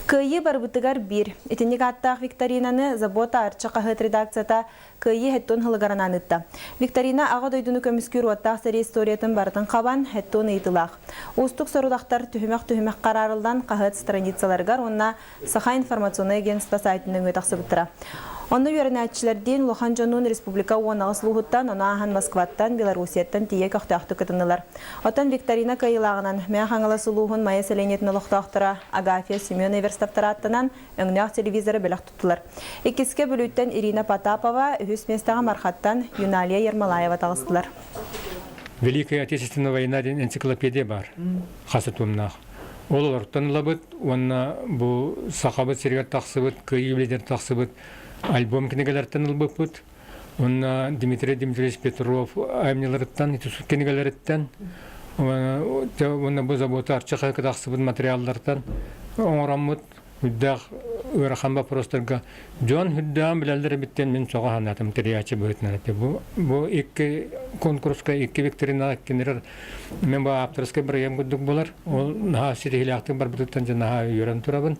Кыйы барбытыгар бир. Итинник аттақ викторинаны забота арча қағыт редакцията кыйы хэттон хылыгаран анытта. Викторина ағы дойдуну көміскүр оттақ сәрі историятын бартын қабан хэттон ыйтылақ. Устук сорудақтар түхімек қарарылдан қағыт страницаларгар онна Саха информационный агентство сайтының өтақсы бұттыра. Онны үйерінәтчілерден Лохан Жонун Республика Уонағыс Луғыттан, Онахан Москваттан, Белорусияттан тие көқтақты күтінілер. Отан Викторина кайылағынан мәң қаңыласы Луғын майя сәленетін ұлықтақтыра Агафия Семена Верстаптара аттынан өңнәқ телевизоры бөлік тұттылар. Екіске бөліттен Ирина Потапова, үхіс местаға мархаттан Юналия Ермалаева тағыстылар. Великая Отечественная война энциклопедия бар, қасытымнақ. Ол ұрттан лабыт, онна бұл сақабыт сергет тақсыбыт, көйіледер тақсыбыт, альбом книгелерден ылбыппыт. Онна Дмитрий Дмитриевич Петров аймнелерден, итусук книгелерден. Онна бұл забота арчақа тақсыбыт материалдардан. Оңырамыт, хүддақ өраханба простырға. Жон хүддағын біләлдері біттен мен соға ханатым терячы бұйтын. Бұл екі конкурсқа, екі викторинаға кенерер. Мен бұл аптырысқа бір ем күддік болар. Ол наға сетихілі ақтың бар бұтыттан жа наға үйерен тұрабын.